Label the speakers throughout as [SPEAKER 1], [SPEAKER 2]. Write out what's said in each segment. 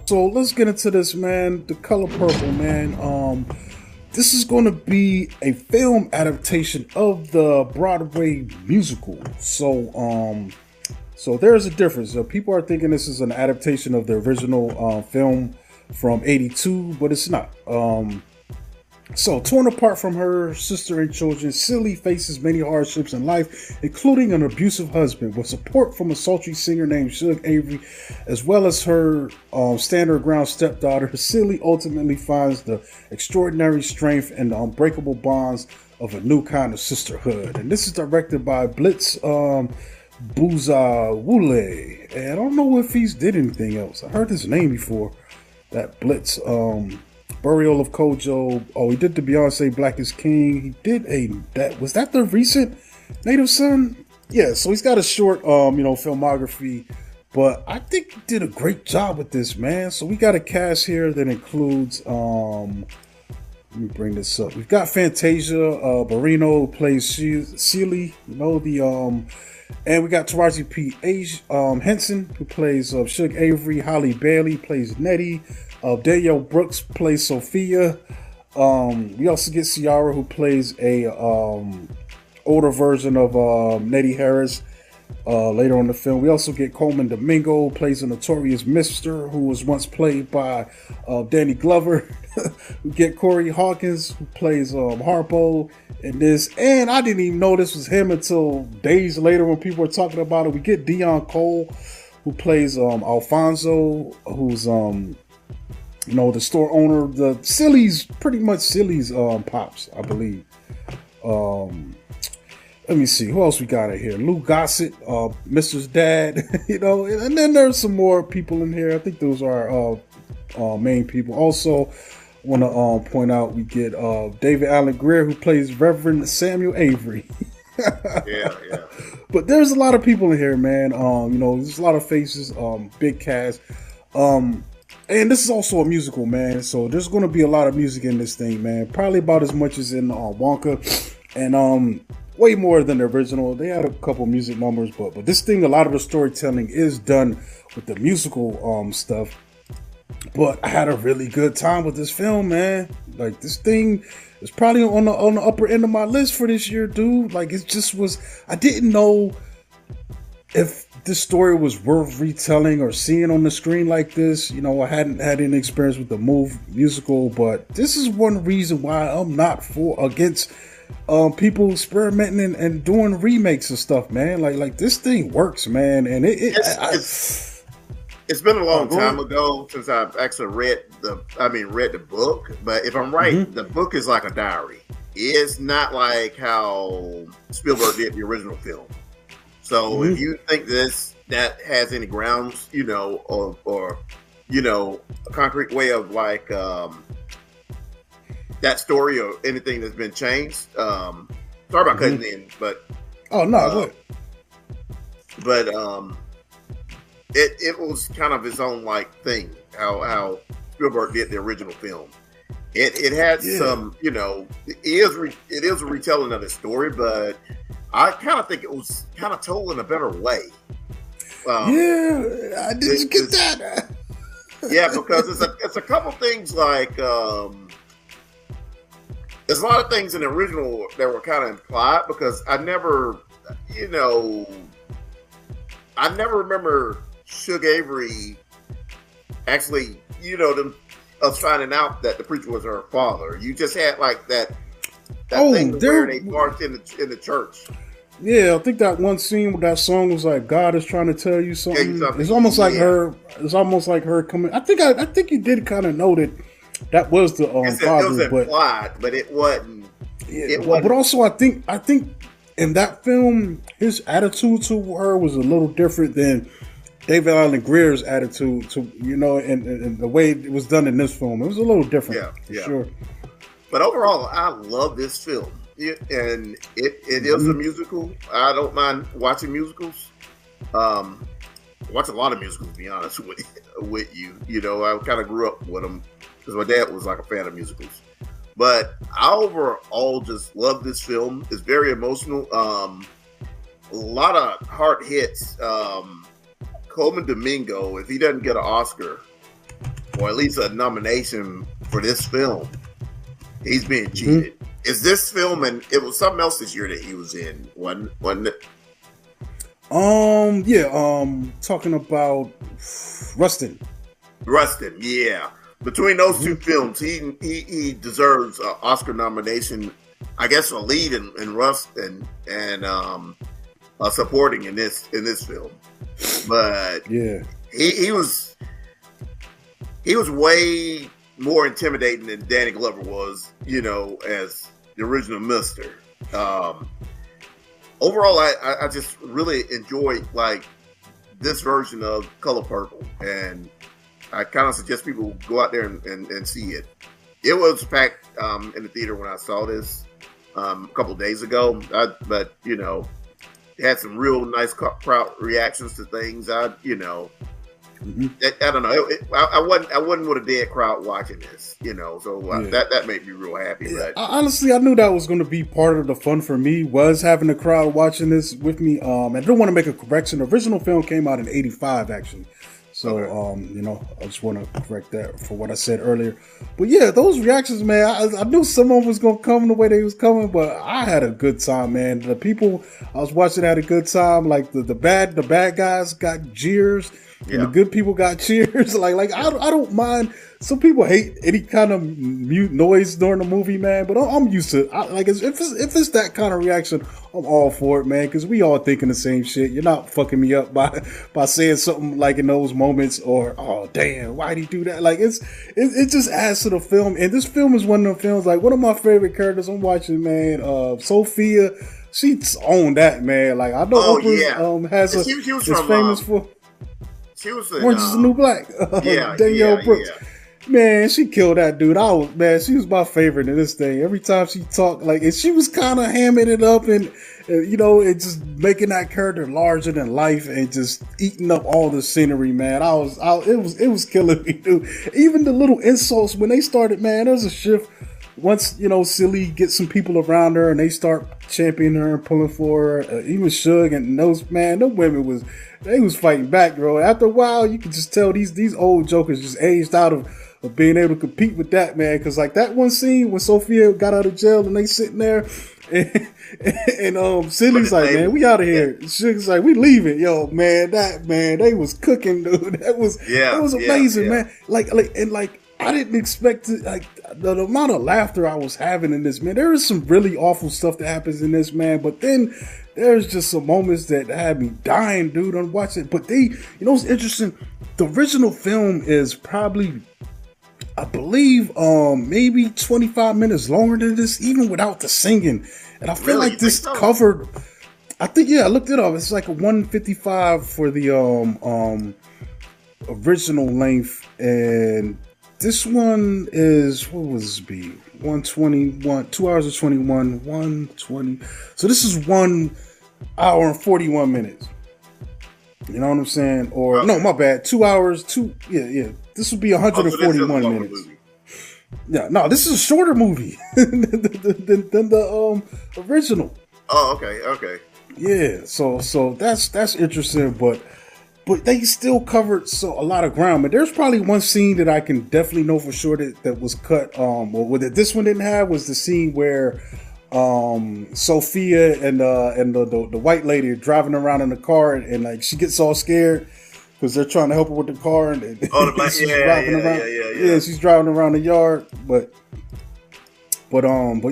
[SPEAKER 1] So let's get into this, man. The Color Purple, man. This is going to be a film adaptation of the Broadway musical. So there's a difference. People are thinking this is an adaptation of the original film from '82, but it's not. So, torn apart from her sister and children, Celie faces many hardships in life, including an abusive husband. With support from a sultry singer named Shug Avery, as well as her stand her ground stepdaughter, Celie ultimately finds the extraordinary strength and the unbreakable bonds of a new kind of sisterhood. And this is directed by Blitz Buzawule. And I don't know if he's did anything else. I heard his name before. That Blitz. Burial of Kojo. Oh, he did the Beyonce Black is King. He did was that the recent Native Son? Yeah, so he's got a short filmography, but I think he did a great job with this, man. So we got a cast here that includes let me bring this up. We've got Fantasia Barrino, who plays Celie, and we got Taraji P. Henson, who plays Shug Avery. Holly Bailey plays Nettie. Danielle Brooks plays Sophia. We also get Ciara, who plays a older version of Nettie Harris later on in the film. We also get Coleman Domingo, who plays a notorious mister who was once played by Danny Glover. We get Corey Hawkins, who plays Harpo in this. And I didn't even know this was him until days later when people were talking about it. We get Dion Cole, who plays Alfonso, who's the store owner. The pretty much Celie's pops, I believe. Let me see who else we got in here. Lou Gossett, Mr.'s dad, and then there's some more people in here. I think those are main people. Also, want to point out we get David Allen Greer, who plays Reverend Samuel Avery.
[SPEAKER 2] yeah.
[SPEAKER 1] But there's a lot of people in here, man. There's a lot of faces, big cast. And this is also a musical, man. So there's going to be a lot of music in this thing, man. Probably about as much as in Wonka, and way more than the original. They had a couple music numbers, but this thing, a lot of the storytelling is done with the musical stuff. But I had a really good time with this film, man. Like, this thing is probably on the upper end of my list for this year, dude. Like, it just was. I didn't know if this story was worth retelling or seeing on the screen like this. I hadn't had any experience with the musical, but this is one reason why I'm not against people experimenting and doing remakes and stuff, man. Like this thing works, man, and
[SPEAKER 2] it's been a long time ago since I've actually read the book. But if I'm right, the book is like a diary. It's not like how Spielberg did the original film. So if you think that has any grounds, or a concrete way of like that story or anything that's been changed. Sorry about cutting in, but
[SPEAKER 1] good.
[SPEAKER 2] But it was kind of his own like thing. How Spielberg did the original film. It had some, it is a retelling of the story, but I kind of think it was kind of told in a better way.
[SPEAKER 1] I didn't get that.
[SPEAKER 2] Yeah, because it's a couple things like there's a lot of things in the original that were kind of implied, because I never remember Shug Avery actually, us finding out that the preacher was her father. You just had like that thing where they marched in the church.
[SPEAKER 1] Yeah, I think that one scene with that song was like, God is trying to tell you something. It's almost like her. It's almost like her coming. I think you did kind of know that was the father,
[SPEAKER 2] it was implied, but it wasn't.
[SPEAKER 1] Yeah, but also I think in that film, his attitude to her was a little different than David Allen Greer's attitude to and the way it was done in this film. It was a little different. Yeah. Sure.
[SPEAKER 2] But overall, I love this film. And it is a musical. I don't mind watching musicals. Watch a lot of musicals, to be honest with you. I kind of grew up with them because my dad was like a fan of musicals. But I overall just love this film. It's very emotional. A lot of hard hits. Coleman Domingo, if he doesn't get an Oscar, or at least a nomination for this film, he's being cheated. Is this film, and it was something else this year that he was in, wasn't it?
[SPEAKER 1] Talking about Rustin.
[SPEAKER 2] Yeah. Between those two films, he deserves an Oscar nomination, I guess, for lead in Rust and supporting in this film. But
[SPEAKER 1] yeah,
[SPEAKER 2] he was way more intimidating than Danny Glover was, as the original Mister. Overall, I just really enjoyed this version of Color Purple, and I kind of suggest people go out there and see it. It was packed in the theater when I saw this a couple of days ago, but it had some real nice crowd reactions to things. I don't know. I wasn't with a dead crowd watching this, so that made me real happy.
[SPEAKER 1] Yeah. Honestly, I knew that was going to be part of the fun for me, was having a crowd watching this with me. I don't want to make a correction. The original film came out in 85, actually. So, I just want to correct that for what I said earlier. But yeah, those reactions, man, I knew someone was going to come the way they was coming, but I had a good time, man. The people I was watching had a good time. Like the bad guys got jeers. And the good people got cheers. I don't mind. Some people hate any kind of mute noise during the movie, man. But I'm used to it. If it's that kind of reaction, I'm all for it, man. Because we all thinking the same shit. You're not fucking me up by saying something like in those moments, or oh damn, why'd he do that? It just adds to the film. And this film is one of the films. Like, one of my favorite characters I'm watching, man. Sophia, she's on that, man. Like, I know Oprah has
[SPEAKER 2] she was
[SPEAKER 1] famous for.
[SPEAKER 2] She was
[SPEAKER 1] Orange is the New Black. Danielle Brooks.
[SPEAKER 2] Yeah.
[SPEAKER 1] Man, she killed that dude. She was my favorite in this thing. Every time she talked, and she was kind of hamming it up and just making that character larger than life and just eating up all the scenery, man. It was killing me, dude. Even the little insults when they started, man, there's a shift. Once, Celie gets some people around her and they start championing her and pulling for her, even Shug and those women was fighting back, bro. After a while, you could just tell these old jokers just aged out of being able to compete with that, man. Because that one scene when Sophia got out of jail and they sitting there and Celie's like, man, we out of here. Shug's like, we leaving, yo, man. They was cooking, dude. That was amazing, man. I didn't expect to, the amount of laughter I was having in this, man. There is some really awful stuff that happens in this, man. But then there's just some moments that had me dying, dude, on watching. But it's interesting. The original film is probably, I believe, maybe 25 minutes longer than this, even without the singing. And I feel like this covered, I think, I looked it up. It's like a 155 for the original length, and this one is, what was this be? 121, 2 hours and 21, 120. So this is 1 hour and 41 minutes. You know what I'm saying? Or, no, my bad. 2 hours, This would be 141 minutes. Yeah, no, this is a shorter movie than the original.
[SPEAKER 2] Oh, okay.
[SPEAKER 1] Yeah, so that's interesting, but they still covered a lot of ground. But there's probably one scene that I can definitely know for sure that was cut. That this one didn't have was the scene where Sophia and the white lady are driving around in the car and she gets all scared because they're trying to help her with the car and she's driving around. Yeah, she's driving around the yard, but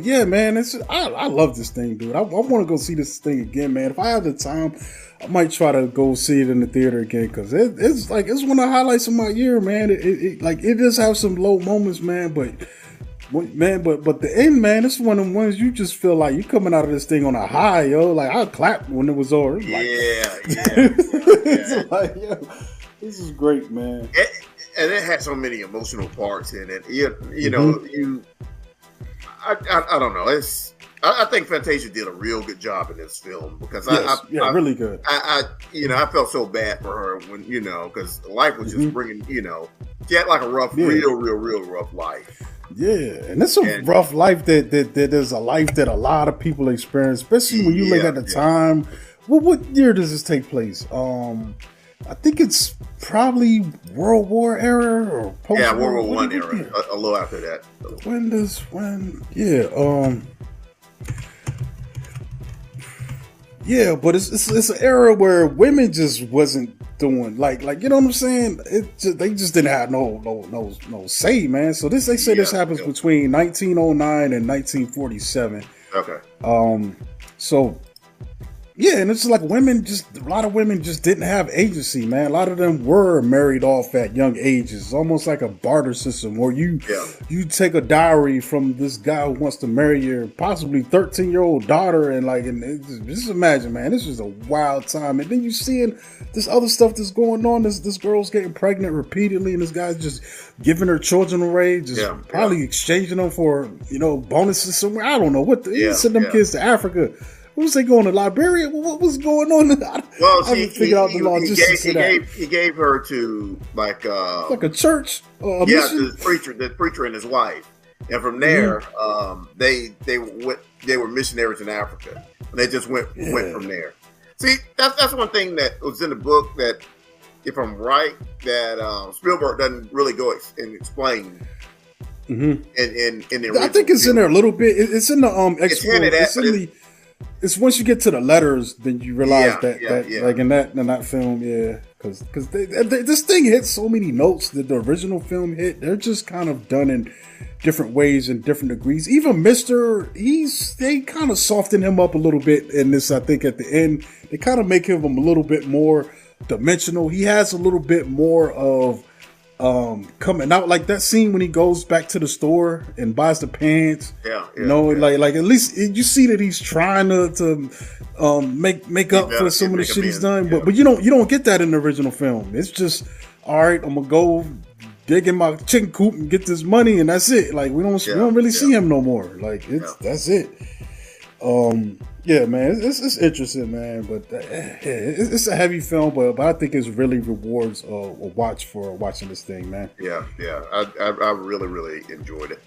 [SPEAKER 1] yeah, man, I love this thing, dude. I want to go see this thing again, man. If I have the time, I might try to go see it in the theater again because it's one of the highlights of my year, man. It does have some low moments, man, but the end, man, it's one of the ones you just feel like you coming out of this thing on a high, yo. I clapped when it was over. It's like, yo, this is great, man.
[SPEAKER 2] And it had so many emotional parts in it. I don't know. I think Fantasia did a real good job in this film because
[SPEAKER 1] really good.
[SPEAKER 2] I felt so bad for her when because life was just bringing she had a rough, real rough life.
[SPEAKER 1] Yeah, and it's a rough life that is a life that a lot of people experience, especially when you look at the time. What year does this take place? I think it's probably World War era or post.
[SPEAKER 2] Yeah, World War One era. A little after that.
[SPEAKER 1] Yeah, but it's an era where women just wasn't doing like you know what I'm saying. They just didn't have no say, man. So they say this happens between 1909 and 1947.
[SPEAKER 2] Okay.
[SPEAKER 1] So. Yeah, and it's just like a lot of women just didn't have agency, man. A lot of them were married off at young ages. It's almost like a barter system where you take a dowry from this guy who wants to marry your possibly 13-year-old daughter, and just imagine, man, this is a wild time. And then you seeing this other stuff that's going on. This girl's getting pregnant repeatedly, and this guy's just giving her children away, probably exchanging them for bonuses somewhere. I don't know what. Send them kids to Africa. What was they going to Liberia? What was going on?
[SPEAKER 2] Well, I figured out the logistics of that. He gave her to like
[SPEAKER 1] a church.
[SPEAKER 2] The preacher and his wife, and from there, they were missionaries in Africa, and they just went from there. See, that's one thing that was in the book that, if I'm right, that Spielberg doesn't really go and explain. In the original
[SPEAKER 1] I think it's in there a little bit. It's in the It's once you get to the letters, then you realize like in that film, because this thing hits so many notes that the original film hit. They're just kind of done in different ways and different degrees. Even they kind of soften him up a little bit in this. I think at the end they kind of make him a little bit more dimensional. He has a little bit more of coming out, like that scene when he goes back to the store and buys the pants. Like at least you see that he's trying to make up for some of the shit he's done. But you don't get that in the original film. It's just, all right, I'm gonna go dig in my chicken coop and get this money, and that's it. Like we don't really see him no more. Like that's it. Yeah, man, it's interesting, man. But it's a heavy film, but I think it really rewards a watch for watching this thing, man.
[SPEAKER 2] Yeah, I really, really enjoyed it.